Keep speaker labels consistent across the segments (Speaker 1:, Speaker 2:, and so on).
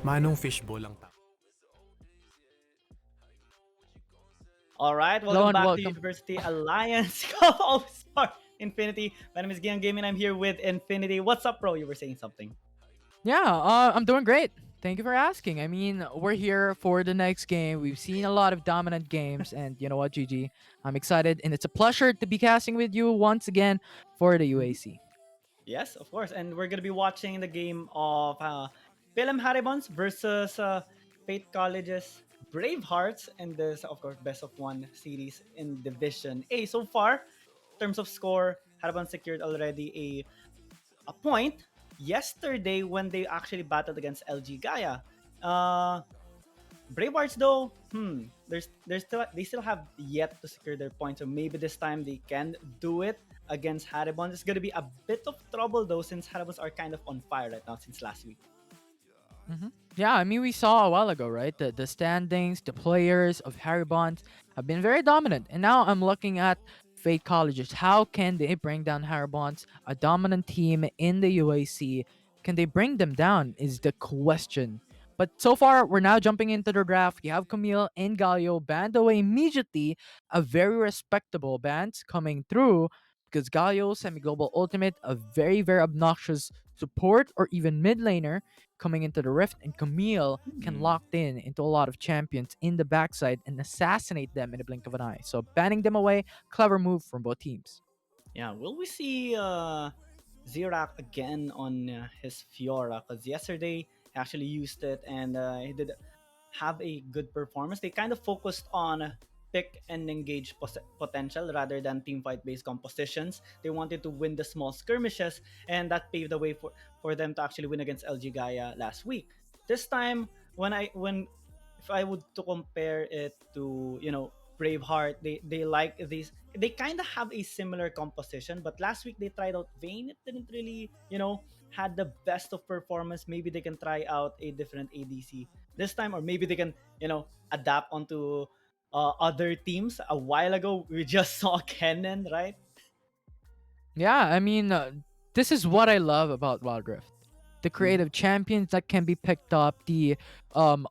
Speaker 1: Manong fishbowl ang tawag.
Speaker 2: All right,
Speaker 3: Hello
Speaker 2: welcome
Speaker 3: and
Speaker 2: back to
Speaker 3: welcome.
Speaker 2: University Alliance Cup All Star Infinity. My name is Gian Gaming. I'm here with Infinity. What's up, bro? You were saying something.
Speaker 3: Yeah, I'm doing great. Thank you for asking. I mean, we're here for the next game. We've seen a lot of dominant games, and you know what, GG? I'm excited, and it's a pleasure to be casting with you once again for the
Speaker 2: Mhm.
Speaker 3: UAC.
Speaker 2: Yes, of course. And we're gonna be watching the game of PLM Haribons versus Fate College's Brave Hearts, and this, of course, best of one series in Division A. So far, in terms of score, Haribon secured already a point yesterday when they actually battled against LG Gaia. Uh, Bravehearts though, they still have yet to secure their points, so maybe this time they can do it against Haribon. It's gonna be a bit of trouble though, since Haribons are kind of on fire right now since last week.
Speaker 3: Yeah, I mean, we saw a while ago, right? The standings, the players of Harry Bonds have been very dominant. And now I'm looking at Fate Colleges. How can they bring down Harry Bonds, a dominant team in the UAC? Can they bring them down? Is the question. But so far, we're now jumping into the draft. You have Camille and Galio banned away immediately. A very respectable band coming through because Galio, Semi Global Ultimate, a very, very obnoxious support or even mid laner coming into the rift, and Camille can
Speaker 2: Hmm.
Speaker 3: lock in into a lot of champions in the backside and assassinate them in a blink of an eye. So banning them away, clever move from both teams.
Speaker 2: Yeah, will we see Zirak again on his Fiora? Because yesterday he actually used it and he did have a good performance. They kind of focused on pick and engage potential rather than team fight based compositions. They wanted to win the small skirmishes, and that paved the way for them to actually win against LG Gaia last week. This time, when if I would to compare it to Braveheart, they like these. They kind of have a similar composition, but last week they tried out Vayne. It didn't really had the best of performance. Maybe they can try out a different ADC this time, or maybe they can adapt onto other teams. A while ago we just saw Kennen, right?
Speaker 3: Yeah, I mean, this is what I love about Wild Rift. The
Speaker 2: Mhm.
Speaker 3: creative champions that can be picked up, the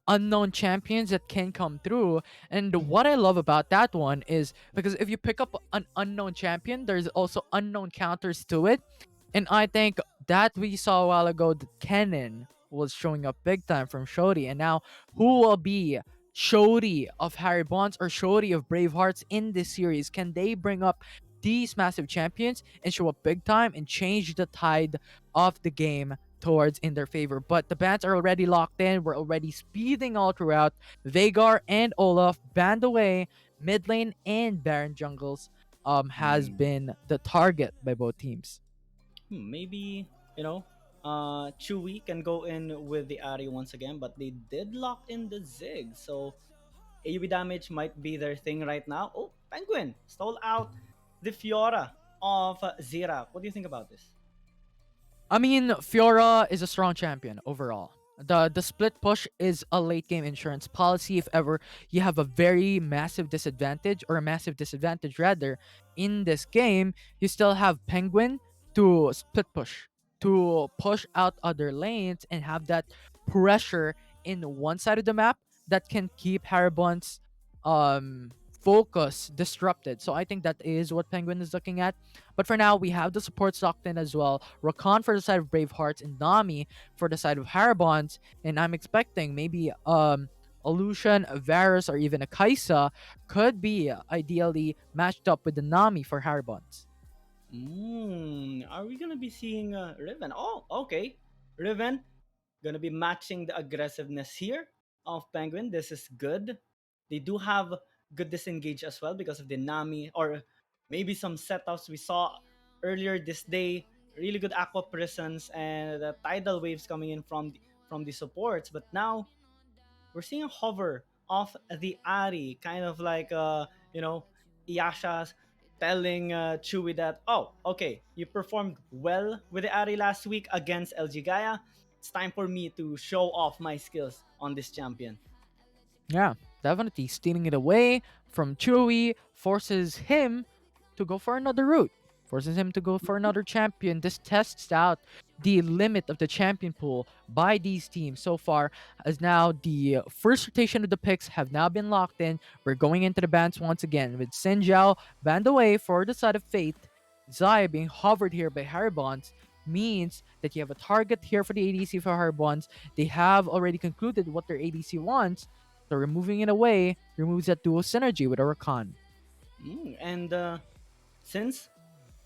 Speaker 3: unknown champions that can come through. And what I love about that one is because if you pick up an unknown champion, there's also unknown counters to it. And I think that we saw a while ago that Kennen was showing up big time from Shodi. And now who will be Shodi of Harry Bonds or Shodi of Bravehearts in this series? Can they bring up these massive champions and show up big time and change the tide of the game towards in their favor? But the bans are already locked in. We're already speeding all throughout. Veigar and Olaf banned away. Mid lane and Baron jungles has
Speaker 2: Hmm.
Speaker 3: been the target by both teams.
Speaker 2: Maybe Chewy can go in with the Ari once again, but they did lock in the Zig, so AoE damage might be their thing right now. Oh, Penguin stole out the Fiora of Zira. What do you think about this?
Speaker 3: I mean, Fiora is a strong champion overall. The split push is a late game insurance policy if ever you have a very massive disadvantage or a massive disadvantage rather in this game, you still have Penguin to split push, to push out other lanes and have that pressure in one side of the map that can keep Haribon's focus disrupted. So I think that is what Penguin is looking at. But for now, we have the supports locked in as well. Rakan for the side of Bravehearts and Nami for the side of Haribons. And I'm expecting maybe Illusion, a Varus, or even a Kaisa could be ideally matched up with the Nami for Haribons.
Speaker 2: Are we gonna be seeing Riven? Oh, okay. Riven gonna be matching the aggressiveness here of Penguin. This is good. They do have good disengage as well because of the Nami or maybe some setups we saw earlier this day. Really good aqua presence and the tidal waves coming in from the supports. But now we're seeing a hover of the Ari, kind of like Iyasha's telling Chewy that, oh, okay, you performed well with the Ari last week against LG Gaia. It's time for me to show off my skills on this champion.
Speaker 3: Yeah, definitely. Stealing it away from Chewie forces him to go for another route. Forces him to go for another champion. This tests out the limit of the champion pool by these teams so far, as now the first rotation of the picks have now been locked in. We're going into the bans once again with Sinjao banned away for the side of Fate. Zaya being hovered here by Haribons means that you have a target here for the ADC for Haribons. They have already concluded what their ADC wants, so removing it away removes that dual synergy with Rakan.
Speaker 2: And since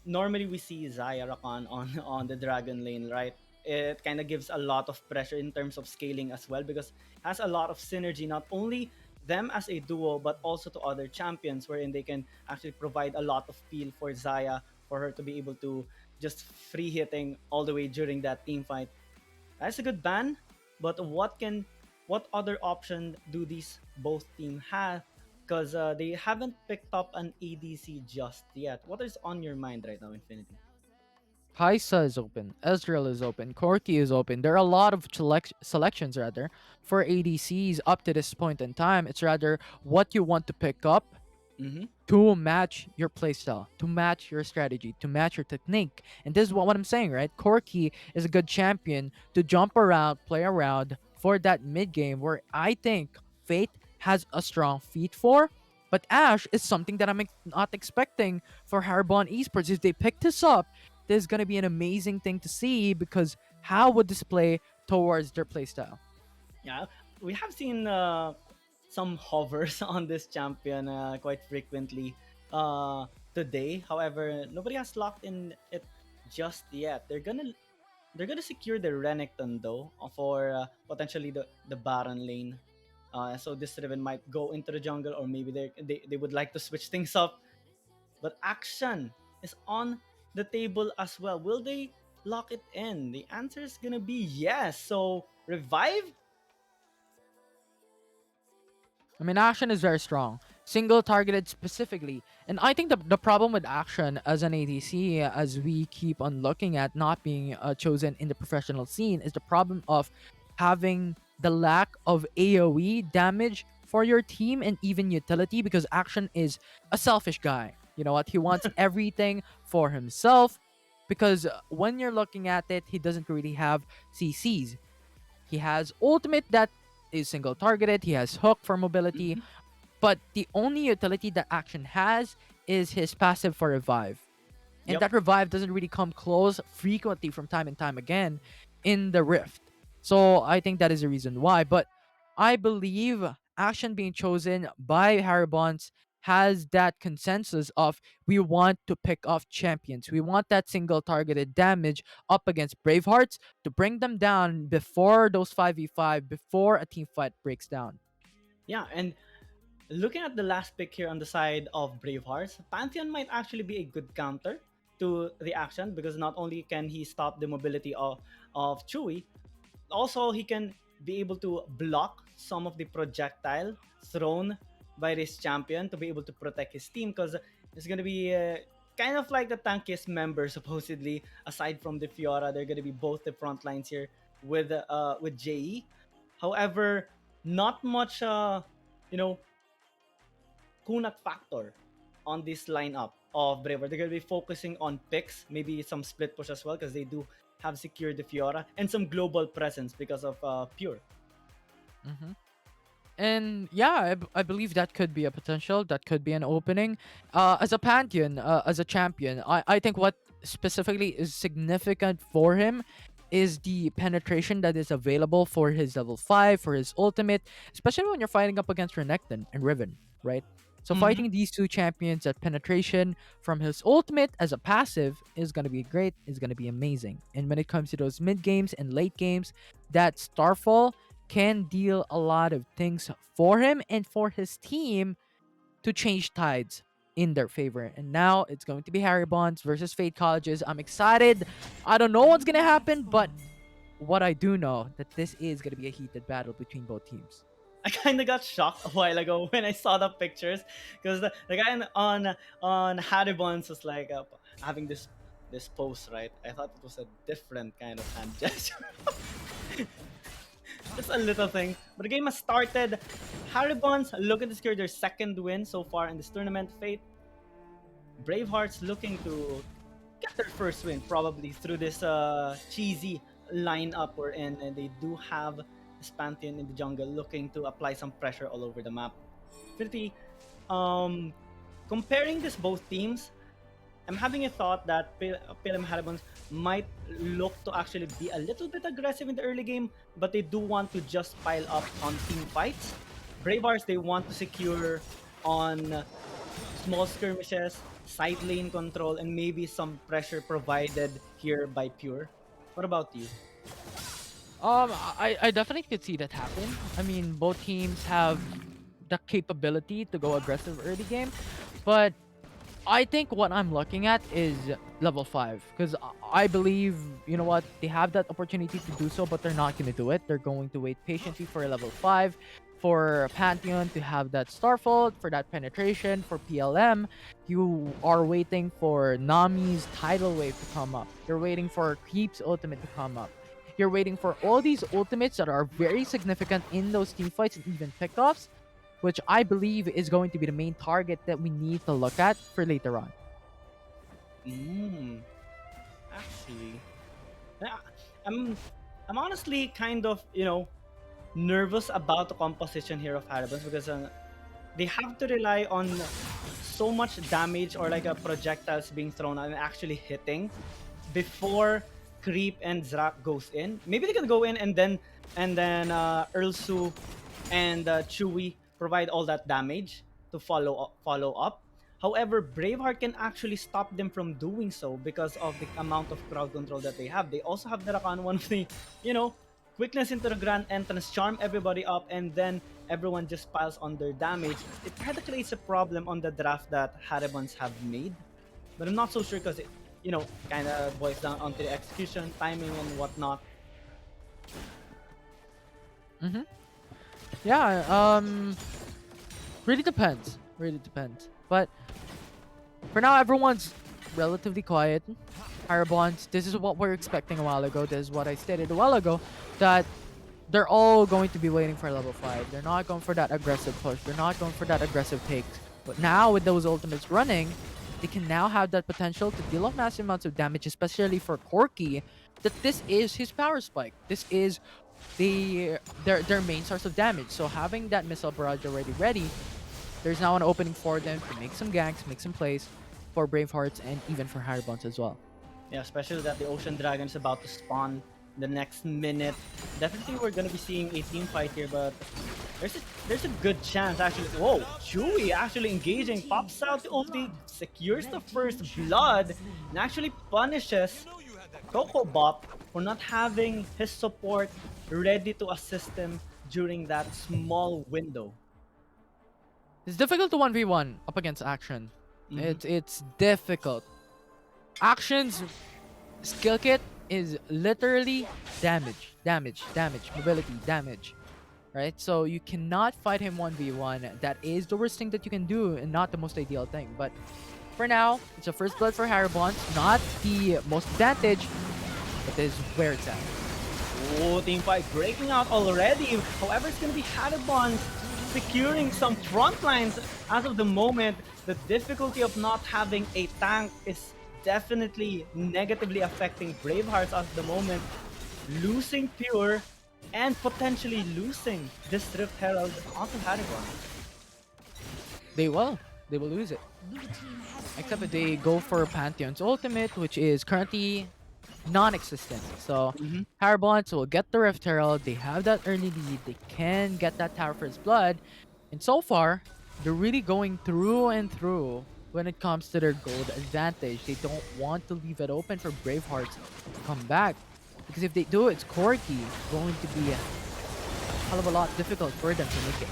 Speaker 2: normally we see Zaya Rakan on on the Dragon lane, right? It kind of gives a lot of pressure in terms of scaling as well because it has a lot of synergy, not only them as a duo but also to other champions, wherein they can actually provide a lot of feel for Zaya for her to be able to just free hitting all the way during that team fight. That's a good ban, but what other option do these both team have? Because they haven't picked up an ADC just yet. What is on your mind right now, Infinity?
Speaker 3: Kaisa is open, Ezreal is open, Corki is open. There are a lot of selections rather for ADCs up to this point in time. It's rather what you want to pick up
Speaker 2: Mm-hmm.
Speaker 3: to match your playstyle, to match your strategy, to match your technique. And this is what I'm saying, right? Corki is a good champion to jump around, play around for that mid game where I think Fate has a strong feat for. But Ash is something that I'm not expecting for Harbon Esports. If they pick this up, this is going to be an amazing thing to see because how would this play towards their playstyle?
Speaker 2: Yeah, we have seen some hovers on this champion quite frequently today. However, nobody has locked in it just yet. They're gonna secure the Renekton though for potentially the Baron lane. So this Riven might go into the jungle, or maybe they would like to switch things up. But action is on the table as well. Will they lock it in? The answer is gonna be yes. So revive.
Speaker 3: I mean, Action is very strong, single targeted specifically. And I think the problem with Action as an ADC, as we keep on looking at not being chosen in the professional scene, is the problem of having the lack of AoE damage for your team and even utility because Action is a selfish guy. You know what? He wants everything for himself because when you're looking at it, he doesn't really have CCs. He has ultimate that is single targeted. He has hook for mobility,
Speaker 2: Mhm.
Speaker 3: but the only utility that Action has is his passive for revive. And
Speaker 2: Yep.
Speaker 3: that revive doesn't really come close frequently from time and time again in the Rift. So I think that is the reason why. But I believe Action being chosen by Harry Bonds has that consensus of we want to pick off champions. We want that single targeted damage up against Bravehearts to bring them down before those 5v5, before a team fight breaks down.
Speaker 2: Yeah, and looking at the last pick here on the side of Bravehearts, Pantheon might actually be a good counter to the action because not only can he stop the mobility of Chewie, also he can be able to block some of the projectile thrown by this champion to be able to protect his team because it's going to be kind of like the tankiest member supposedly aside from the Fiora. They're going to be both the front lines here with JE. However, not much you know kunat factor on this lineup of Braver. They're going to be focusing on picks, maybe some split push as well, because they do have secured the Fiora, and some global presence because of Pure.
Speaker 3: Mm-hmm. And yeah, I believe that could be a potential. That could be an opening. As a pantheon, as a champion, I think what specifically is significant for him is the penetration that is available for his level 5, for his ultimate, especially when you're fighting up against Renekton and Riven, right? So
Speaker 2: Mm-hmm.
Speaker 3: fighting these two champions at penetration from his ultimate as a passive is going to be great, is going to be amazing. And when it comes to those mid games and late games, that Starfall can deal a lot of things for him and for his team to change tides in their favor. And now it's going to be Harry Bonds versus Fate Colleges. I'm excited. I don't know what's going to happen, but what I do know that this is going to be a heated battle between both teams.
Speaker 2: I kind of got shocked a while ago when I saw the pictures because the guy on Haribons was like having this pose, right? I thought it was a different kind of hand gesture. Just a little thing. But the game has started. Haribons looking to secure their second win so far in this tournament. Fate Bravehearts looking to get their first win probably through this cheesy lineup we're in, and they do have this Pantheon in the jungle looking to apply some pressure all over the map. Pretty um comparing this both teams, I'm having a thought that PLM Haribons might look to actually be a little bit aggressive in the early game, but they do want to just pile up on team fights. Bravehearts, they want to secure on small skirmishes, side lane control, and maybe some pressure provided here by Pure. What about you?
Speaker 3: I definitely could see that happen. I mean, both teams have the capability to go aggressive early game, but I think what I'm looking at is level 5, because I believe, you know what, they have that opportunity to do so, but they're not going to do it. They're going to wait patiently for a level 5, for Pantheon to have that Starfold, for that penetration, for PLM. You are waiting for Nami's tidal wave to come up. You're waiting for Creep's ultimate to come up. You're waiting for all these ultimates that are very significant in those team fights and even pickoffs, which I believe is going to be the main target that we need to look at for later on.
Speaker 2: Mm, actually, yeah, I'm I'm honestly kind of nervous about the composition here of Haribons because they have to rely on so much damage or like a projectiles being thrown and actually hitting before Creep and Zrak goes in. Maybe they can go in and then Ursu and Chewie provide all that damage to follow up. However, Braveheart can actually stop them from doing so because of the amount of crowd control that they have. They also have the Rakan, one of the, you know, quickness into the grand entrance, charm everybody up, and then everyone just piles on their damage. It kind of creates a problem on the draft that Haribons have made, but I'm not so sure because it kind of boils down onto the execution, timing, and whatnot.
Speaker 3: Mm-hmm. Yeah, really depends. Really depends. But for now, everyone's relatively quiet. Bonds, this is what we're expecting a while ago. This is what I stated a while ago, that they're all going to be waiting for level 5. They're not going for that aggressive push. They're not going for that aggressive take. But now with those ultimates running, they can now have that potential to deal off massive amounts of damage, especially for Corki, that this is his power spike. This is their main source of damage. So having that missile barrage already ready, there's now an opening for them to make some ganks, make some plays for Bravehearts and even for Haribons as well.
Speaker 2: Yeah, especially that the Ocean Dragon is about to spawn the next minute. Definitely we're gonna be seeing a team fight here, but there's a good chance actually. Whoa, Chewie actually engaging, pops out the ulti, secures the first blood, and actually punishes Coco Bop for not having his support ready to assist him during that small window.
Speaker 3: It's difficult to 1v1 up against Action.
Speaker 2: Mhm.
Speaker 3: It's difficult. Action's skill kit is literally damage, damage, damage, mobility, damage. Right? So you cannot fight him 1v1. That is the worst thing that you can do and not the most ideal thing. But for now, it's a first blood for Haribons. Not the most advantage, but this is where it's at.
Speaker 2: Oh, team fight breaking out already. However, it's gonna be Haribon securing some front lines as of the moment. The difficulty of not having a tank is definitely negatively affecting Bravehearts at the moment. Losing Pure and potentially losing this Rift Herald onto Haribon.
Speaker 3: They will. They will lose it. Except if they go for Pantheon's ultimate, which is currently non-existent. So
Speaker 2: Mhm.
Speaker 3: Haribons will get the Rift Herald. They have that early lead. They can get that Tower First Blood. And so far, they're really going through and through when it comes to their gold advantage. They don't want to leave it open for Bravehearts to come back. Because if they do, it's Corki going to be a hell of a lot difficult for them to make it.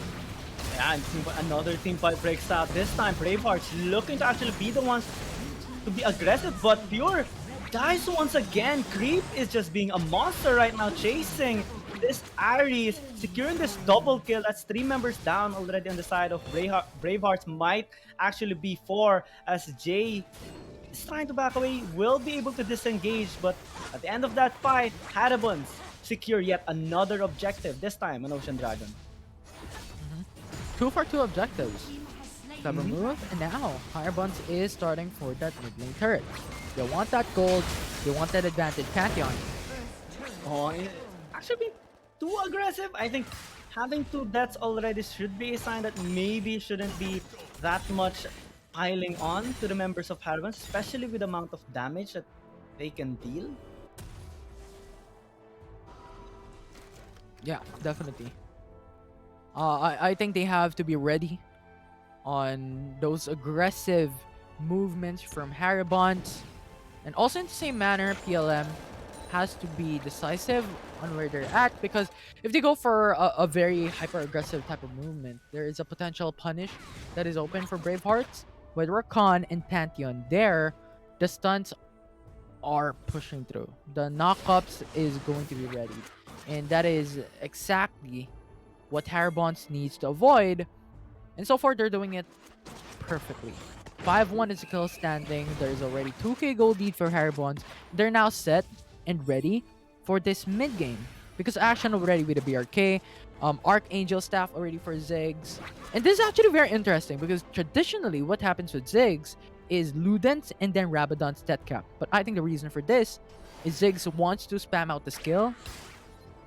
Speaker 2: Yeah, and another team fight breaks out. This time, Bravehearts looking to actually be the ones to be aggressive, but Pure dies once again. Creep is just being a monster right now, chasing this Ares, securing this double kill. That's 3 members down already on the side of Bravehearts. Might actually be 4 as Jay is trying to back away, will be able to disengage, but at the end of that fight, Haribons secure yet another objective, this time an Ocean Dragon.
Speaker 3: 2 for 2 objectives. Clever move, and now Haribons is starting for that mid lane turret. They want that gold. They want that advantage. Pantheon.
Speaker 2: Oh, actually being too aggressive. I think having two deaths already should be a sign that maybe shouldn't be that much piling on to the members of Haravan, especially with the amount of damage that they can deal.
Speaker 3: Yeah, definitely. I think they have to be ready on those aggressive movements from Haribont. And also in the same manner, PLM has to be decisive on where they're at, because if they go for a very hyper aggressive type of movement, there is a potential punish that is open for Bravehearts. With Rakan and Pantheon there, the stunts are pushing through. The knockups is going to be ready. And that is exactly what Haribont needs to avoid. And so far, they're doing it perfectly. 5-1 is the kill standing. There's already 2k gold lead for Haribont. They're now set and ready for this mid game, because Action already with the BRK, Archangel staff already for Ziggs. And this is actually very interesting, because traditionally what happens with Ziggs is Ludens and then Rabadon's death cap. But I think the reason for this is Ziggs wants to spam out the skill,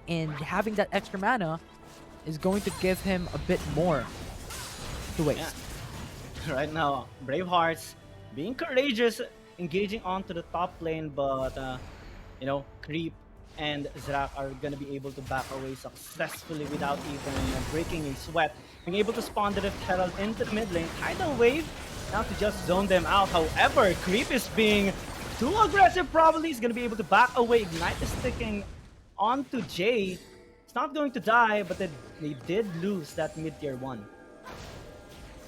Speaker 3: and having that extra mana is going to give him a bit more to
Speaker 2: Yeah.
Speaker 3: waste.
Speaker 2: Right now, Bravehearts being courageous, engaging onto the top lane, but Creep and Zrak are gonna be able to back away successfully without even breaking a sweat. Being able to spawn the Rift Herald into the mid lane, tidal wave, now to just zone them out. However, Creep is being too aggressive. Probably is gonna be able to back away. Ignite is sticking onto Jay. It's not going to die, but they did lose that mid tier 1.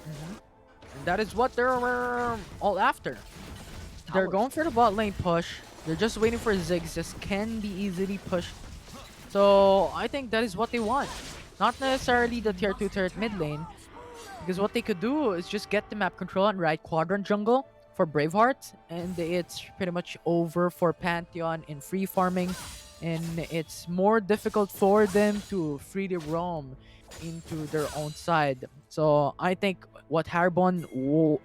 Speaker 3: And that is what they're all after. They're
Speaker 2: Towers.
Speaker 3: going for the bot lane push. They're just waiting for Ziggs. Just can be easily pushed. So I think that is what they want. Not necessarily the tier 2 turret mid lane. Because what they could do is just get the map control and right quadrant jungle for Braveheart. And it's pretty much over for Pantheon in free farming. And it's more difficult for them to freely roam into their own side. So I think what Harbon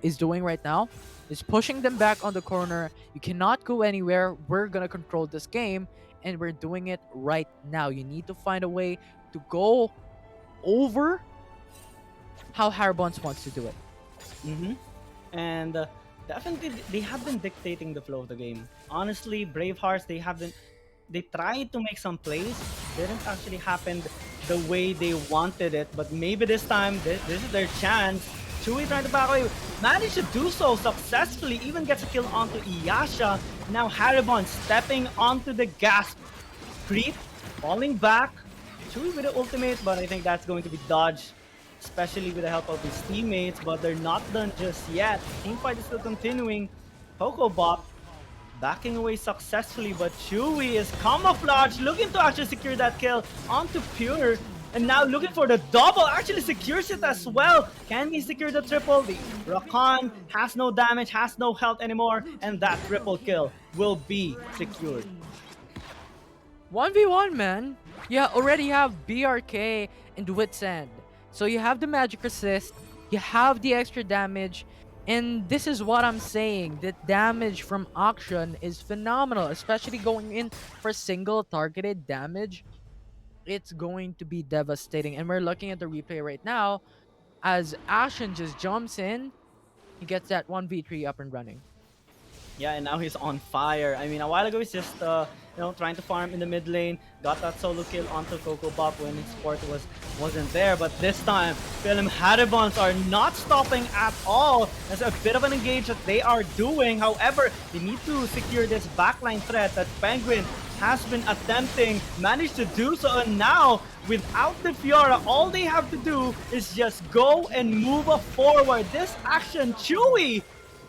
Speaker 3: is doing right now is pushing them back on the corner. You cannot go anywhere. We're gonna control this game, and we're doing it right now. You need to find a way to go over how Harbon wants to do it.
Speaker 2: Mm-hmm. And definitely, they have been dictating the flow of the game. Honestly, Bravehearts, they tried to make some plays, didn't actually happen the way they wanted it, but maybe this time, this is their chance. Chewy trying to back away, managed to do so successfully, even gets a kill onto Iyasha. Now Haribon stepping onto the gas. Creep, falling back. Chewy with the ultimate, but I think that's going to be dodged, especially with the help of his teammates, but they're not done just yet. Teamfight is still continuing. Poco Bop backing away successfully, but Chewy is camouflaged, looking to actually secure that kill onto Pure. And now looking for the double, actually secures it as well. Can he secure the triple? The Rakan has no damage, has no health anymore, and that triple kill will be secured.
Speaker 3: 1v1, man. You already have BRK and Witsend. So you have the magic resist, you have the extra damage, and this is what I'm saying. The damage from Action is phenomenal, especially going in for single targeted damage. It's going to be devastating. And we're looking at the replay right now as Action just jumps in, he gets that 1v3 up and running.
Speaker 2: Yeah, and now he's on fire. I mean, a while ago he's just trying to farm in the mid lane, got that solo kill onto Coco Bop when his support wasn't there. But this time, PLM Haribons are not stopping at all. There's a bit of an engage that they are doing. However, they need to secure this backline threat that Penguin has been attempting, managed to do so, and now without the Fiora, all they have to do is just go and move forward. This Action, Chewy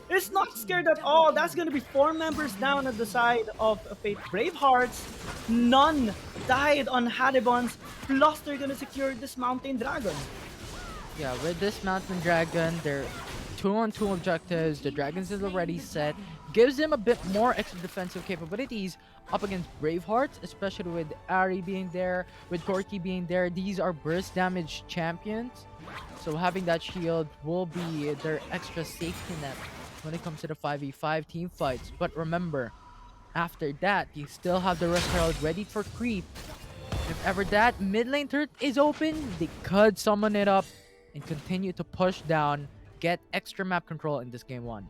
Speaker 2: is not scared at all. That's going to be 4 members down at the side of Fate Bravehearts. None died on Haribons, plus they're going to secure this Mountain Dragon.
Speaker 3: Yeah, with this Mountain Dragon, they're 2-on-2 objectives. The Dragons is already set. Gives them a bit more extra defensive capabilities up against Bravehearts, especially with Ari being there, with Corki being there. These are burst damage champions. So having that shield will be their extra safety net when it comes to the 5v5 team fights. But remember, after that, you still have the Rift Herald ready for creep. If ever that mid lane turret is open, they could summon it up and continue to push down, get extra map control in this game one.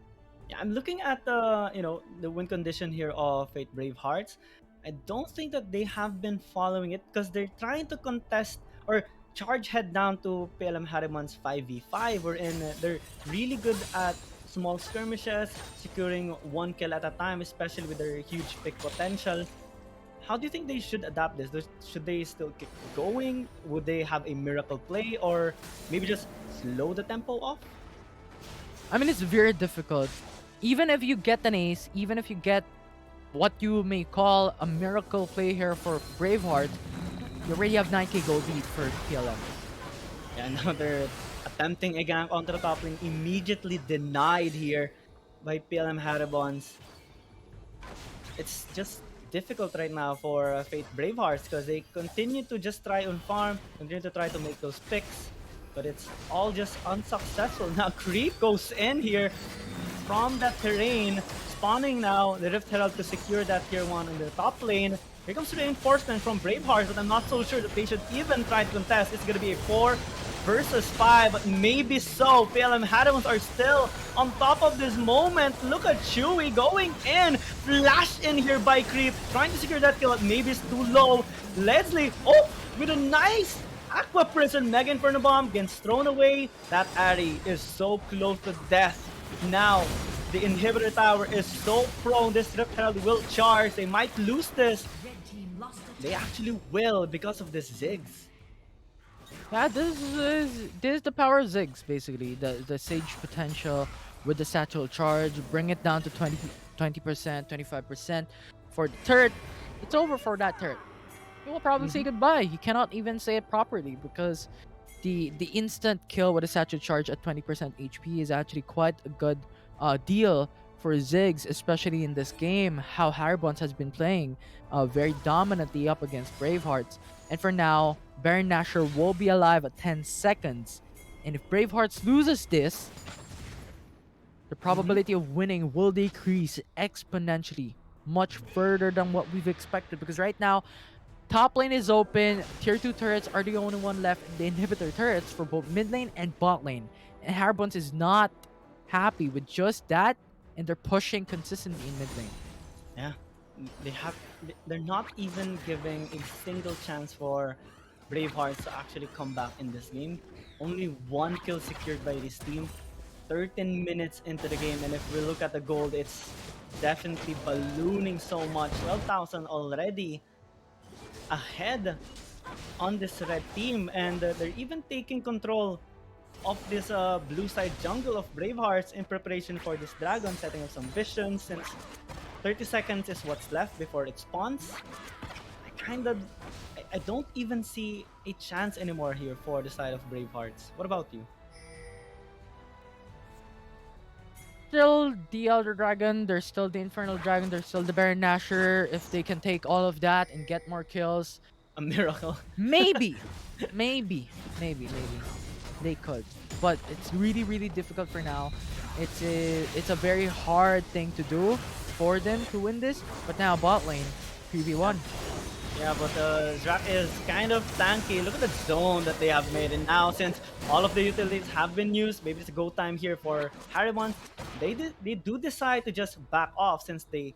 Speaker 2: Yeah, I'm looking at the win condition here of Fate Brave Hearts. I don't think that they have been following it because they're trying to contest or charge head down to PLM Harimon's 5v5, wherein they're really good at small skirmishes, securing one kill at a time, especially with their huge pick potential. How do you think they should adapt this? Should they still keep going? Would they have a miracle play, or maybe just slow the tempo off?
Speaker 3: I mean, it's very difficult. Even if you get an ace, even if you get what you may call a miracle play here for Braveheart, you already have 9k gold lead for PLM.
Speaker 2: Yeah, now they're attempting a gank onto the top lane, immediately denied here by PLM Haribons. It's just difficult right now for Fate Bravehearts because they continue to just try on farm, continue to try to make those picks, but it's all just unsuccessful. Now Creep goes in here from that terrain, spawning now the Rift Herald to secure that tier 1 in the top lane. Here comes reinforcement from Bravehearts, but I'm not so sure that they should even try to contest. It's going to be a 4 versus 5, but maybe so. PLM Hadamons are still on top of this moment. Look at Chewy going in. Flash in here by Creep, trying to secure that kill, but maybe it's too low. Leslie, oh, with a nice Aqua Prison. Mega Inferno Bomb gets thrown away. That Ari is so close to death. Now, the inhibitor tower is so prone. This Rift Herald will charge. They might lose this. They actually will because of this Ziggs.
Speaker 3: Yeah, this is the power of Ziggs, basically. The Sage potential with the Satchel Charge, bring it down to 20%, 25% for the turret. It's over for that turret. You will probably say goodbye. You cannot even say it properly because the instant kill with a Satchel Charge at 20% HP is actually quite a good deal for Ziggs, especially in this game. How Haribons has been playing very dominantly up against Bravehearts. And for now, Baron Nashor will be alive at 10 seconds. And if Bravehearts loses this, the probability of winning will decrease exponentially, much further than what we've expected. Because right now, top lane is open, tier 2 turrets are the only one left, the inhibitor turrets for both mid lane and bot lane. And Haribons is not happy with just that, and they're pushing consistently in mid lane.
Speaker 2: Yeah, they're not even giving a single chance for Bravehearts to actually come back in this game. Only one kill secured by this team. 13 minutes into the game, and if we look at the gold, it's definitely ballooning so much. 12,000 already ahead on this red team, and they're even taking control of this blue side jungle of Bravehearts in preparation for this dragon, setting up some visions since 30 seconds is what's left before it spawns. I don't even see a chance anymore here for the side of Bravehearts. What about you?
Speaker 3: Still the Elder Dragon, there's still the Infernal Dragon, there's still the Baron Nashor. If they can take all of that and get more kills,
Speaker 2: A miracle.
Speaker 3: maybe, maybe they could. But it's really difficult for now. It's a very hard thing to do for them to win this. But now bot lane, 3v1.
Speaker 2: Yeah, but Zrak is kind of tanky. Look at the zone that they have made. And now, since all of the utilities have been used, maybe it's go time here for Haribon. They do decide to just back off since they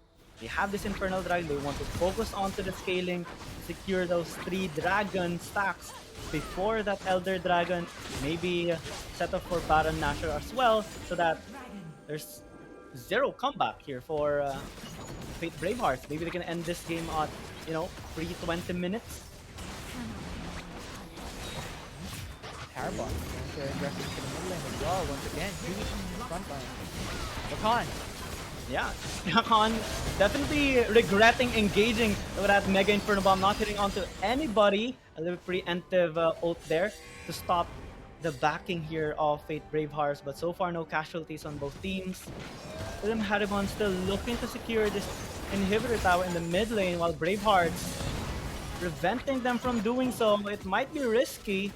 Speaker 2: have this Infernal Dragon. They want to focus onto the scaling, secure those 3 dragon stacks before that Elder Dragon. Maybe set up for Baron Nashor as well, so that there's zero comeback here for Fate Bravehearts. Maybe they can end this game at, pre 20 minutes.
Speaker 3: Haribon going to aggressive to the mid lane as well. Once again, huge front line. Rakan.
Speaker 2: Yeah, Rakan definitely regretting engaging with that Mega Inferno Bomb, not hitting onto anybody. A little preemptive ult there to stop the backing here of Fate Bravehearts, but so far no casualties on both teams. William Haribon still looking to secure this inhibitor tower in the mid lane, while Bravehearts preventing them from doing so. It might be risky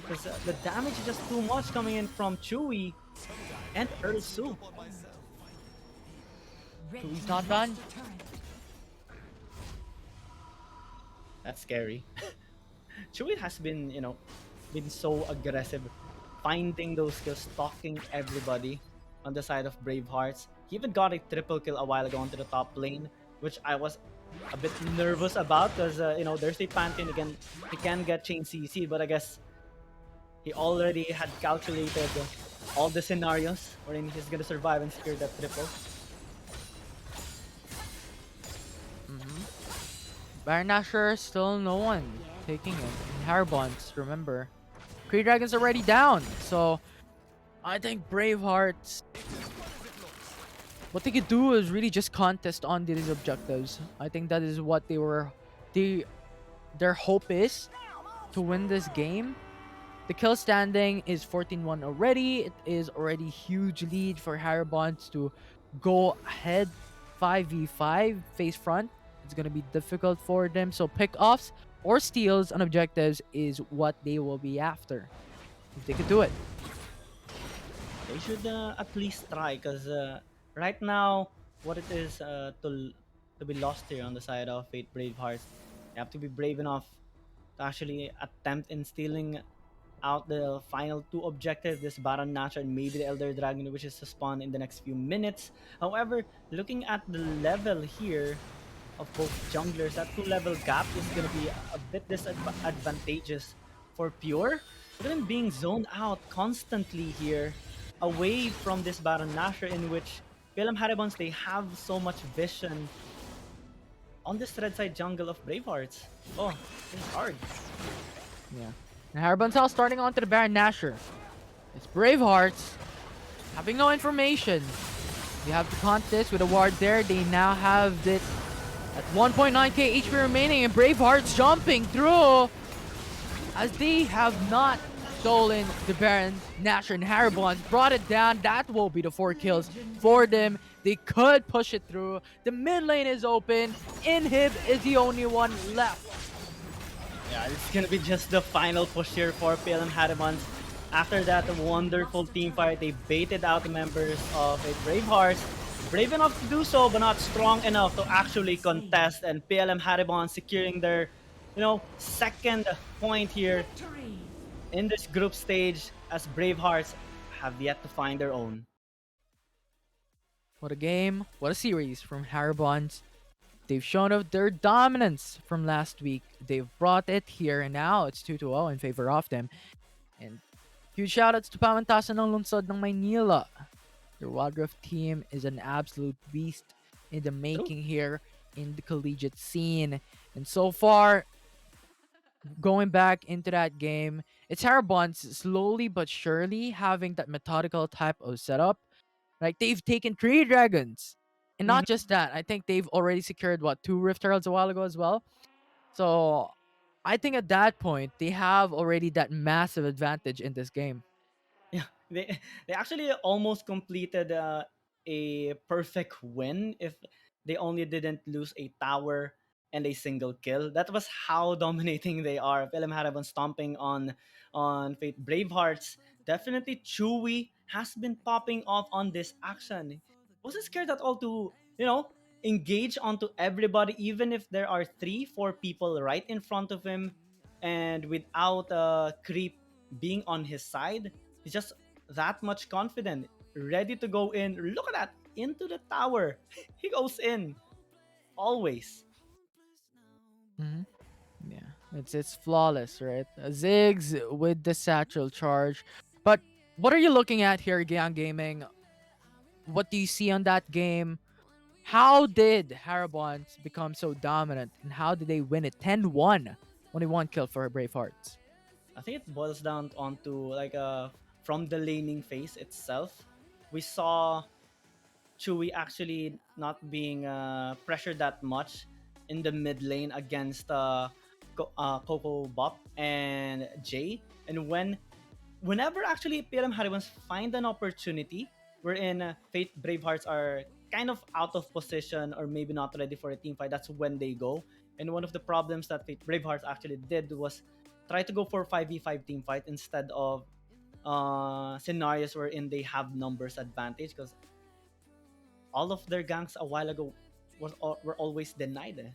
Speaker 2: because the damage is just too much coming in from Chewy and Ursu.
Speaker 3: Chewy's not done.
Speaker 2: That's scary. Chewy has been, been so aggressive, finding those kills, stalking everybody on the side of Bravehearts. He even got a triple kill a while ago onto the top lane, which I was a bit nervous about because, there's a Pantheon again. He can get chain CC, but I guess he already had calculated all the scenarios wherein he's gonna survive and secure that triple.
Speaker 3: Baron Nashor, still no one taking it. And Haribons, remember. Kree Dragon's already down. So I think Bravehearts, what they could do is really just contest on these objectives. I think that is what their hope is to win this game. The kill standing is 14-1 already. It is already huge lead for Haribons to go ahead 5v5 face front. It's going to be difficult for them. So pick-offs or steals on objectives is what they will be after. If they could do it.
Speaker 2: They should at least try because right now, what it is to be lost here on the side of Fate Bravehearts, you have to be brave enough to actually attempt in stealing out the final two objectives, this Baron Nashor and maybe the Elder Dragon, which is to spawn in the next few minutes. However, looking at the level here of both junglers, that two-level gap is going to be a bit disadvantageous for Pure. Even being zoned out constantly here, away from this Baron Nashor, in which PLM Haribons, they have so much vision on this red side jungle of Bravehearts. Oh, it's hard.
Speaker 3: Yeah. And Haribons now starting onto the Baron Nashor. It's Bravehearts having no information. You have to contest with a ward there. They now have it at 1.9k HP remaining, and Bravehearts jumping through as they have not stolen the Baron Nashor, and Haribons brought it down. That will be the 4 kills for them. They could push it through. The mid lane is open. Inhib is the only one left.
Speaker 2: Yeah, it's gonna be just the final push here for PLM Haribons. After that wonderful team fight, they baited out the members of a Bravehearts. Brave enough to do so, but not strong enough to actually contest. And PLM Haribons securing their, second point here in this group stage, as Bravehearts have yet to find their own.
Speaker 3: What a game. What a series from Haribons. They've shown off their dominance from last week. They've brought it here, and now it's 2-0 in favor of them. And huge shoutouts to Pamantasan ng Lungsod ng Maynila. Their Wildrift team is an absolute beast in the making here in the collegiate scene. And so far, going back into that game, it's Haribons slowly but surely having that methodical type of setup. Like, they've taken 3 dragons. And not just that, I think they've already secured, 2 Rift Heralds a while ago as well. So, I think at that point, they have already that massive advantage in this game.
Speaker 2: Yeah, they actually almost completed a perfect win if they only didn't lose a tower and a single kill. That was how dominating they are. PLM Haribon stomping on Fate Bravehearts. Definitely Chewy has been popping off on this action. Wasn't scared at all to, engage onto everybody, even if there are 3, 4 people right in front of him, and without creep being on his side. He's just that much confident, ready to go in. Look at that, into the tower. He goes in, always.
Speaker 3: Mm-hmm. Yeah, it's flawless, right? Ziggs with the satchel charge. But what are you looking at here, Gang Gaming? What do you see on that game? How did Haribons become so dominant, and how did they win it 10-1? Only 1 kill for Bravehearts.
Speaker 2: I think it boils down onto from the laning phase itself. We saw Chewy actually not being pressured that much in the mid lane against Coco Bop and Jay. And whenever actually PLM Haribons find an opportunity wherein Fate Bravehearts are kind of out of position or maybe not ready for a team fight, that's when they go. And one of the problems that Fate Bravehearts actually did was try to go for 5v5 team fight instead of scenarios wherein they have numbers advantage, because all of their ganks a while ago were always denied.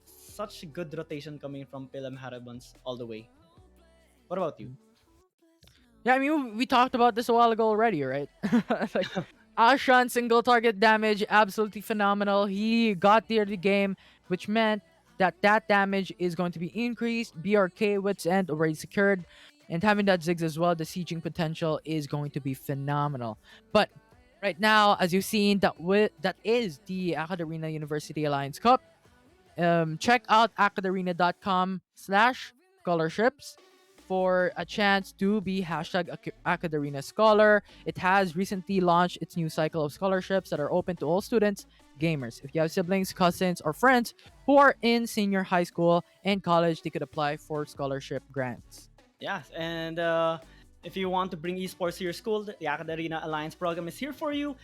Speaker 2: Such good rotation coming from PLM Haribons all the way. What about you?
Speaker 3: Yeah, I mean, we talked about this a while ago already, right? Like, Ashan single target damage, absolutely phenomenal. He got the early game, which meant that that damage is going to be increased. BRK Wits End already secured, and having that Ziggs as well, the sieging potential is going to be phenomenal. But right now, as you've seen, that is the AcadArena University Alliance Cup. Check out acadarena.com/scholarships for a chance to be hashtag AcadArena Scholar. It has recently launched its new cycle of scholarships that are open to all students, gamers. If you have siblings, cousins, or friends who are in senior high school and college, they could apply for scholarship grants.
Speaker 2: Yes, and if you want to bring esports to your school, the AcadArena Alliance program is here for you.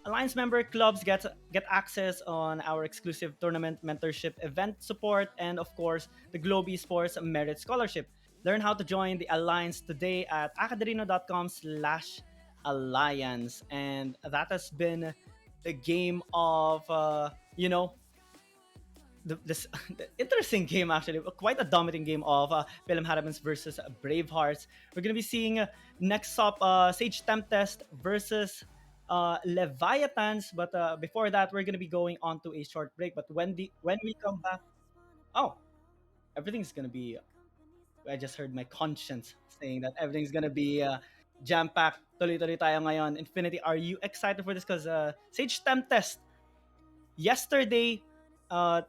Speaker 2: Alliance member clubs get access on our exclusive tournament mentorship event support and of course the Globe Esports Merit Scholarship. Learn how to join the Alliance today at acadarena.com/alliance. And that has been the game of this the interesting game actually, quite a dominating game of Film Harabins versus Bravehearts. We're gonna be seeing next up Sage Tempest versus Leviathans, but before that we're gonna be going on to a short break. But when we come back, oh, everything's gonna be. I just heard my conscience saying that everything's gonna be jam packed. Tuloy-tuloy tayo ngayon. Infinity, are you excited for this? Because Sage Tempest yesterday, uh,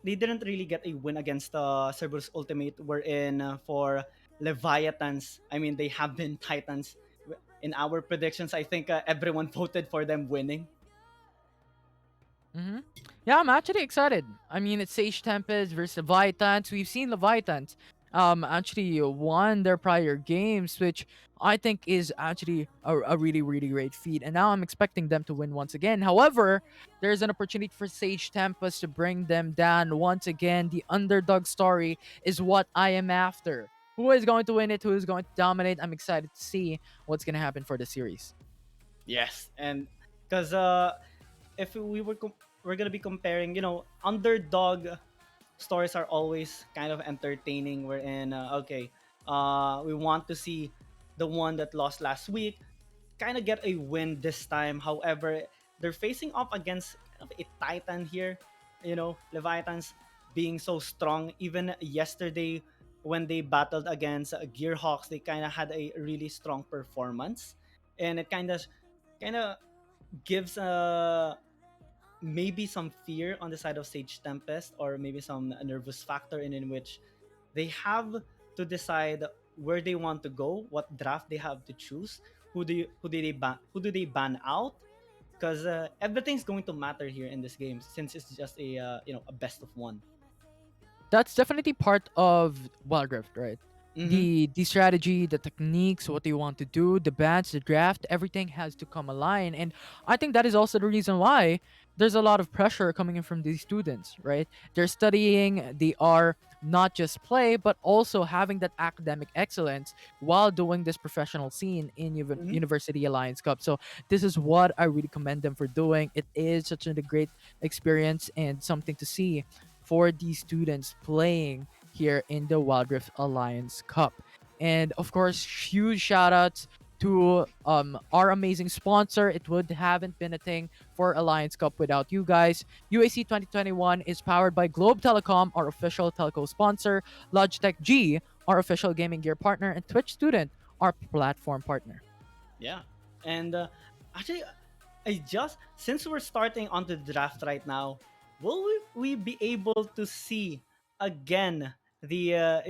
Speaker 2: they didn't really get a win against Cerberus Ultimate. We're in for Leviathans. I mean, they have been Titans. In our predictions, I think everyone voted for them winning.
Speaker 3: Mm-hmm. Yeah, I'm actually excited. I mean, it's Sage Tempest versus Leviathans. We've seen Leviathans actually won their prior games, which I think is actually a really, really great feat. And now I'm expecting them to win once again. However, there's an opportunity for Sage Tempest to bring them down once again. The underdog story is what I am after. Who is going to win it? Who is going to dominate? I'm excited to see what's going to happen for the series.
Speaker 2: Yes, and because if we're gonna be comparing, underdog stories are always kind of entertaining. We're in we want to see the one that lost last week kind of get a win this time. However, they're facing up against kind of a titan here. Leviathans being so strong. Even yesterday, when they battled against Gearhawks, they kind of had a really strong performance, and it kind of gives maybe some fear on the side of Sage Tempest, or maybe some nervous factor in which they have to decide where they want to go, what draft they have to choose, who do they ban out, because everything's going to matter here in this game since it's just a best of one.
Speaker 3: That's definitely part of Wild Rift, right?
Speaker 2: Mm-hmm.
Speaker 3: The strategy, the techniques, what they want to do, the bans, the draft, everything has to come align. And I think that is also the reason why there's a lot of pressure coming in from these students, right? They're studying, they are not just play, but also having that academic excellence while doing this professional scene in
Speaker 2: Mm-hmm.
Speaker 3: University Alliance Cup. So this is what I really commend them for doing. It is such a great experience and something to see for these students playing here in the Wild Rift Alliance Cup. And of course, huge shout outs to our amazing sponsor. It would haven't been a thing for Alliance Cup without you guys. UAC 2021 is powered by Globe Telecom, our official telco sponsor, Logitech G, our official gaming gear partner, and Twitch Student, our platform partner.
Speaker 2: Yeah, and actually, I just since we're starting onto the draft right now, will we be able to see again the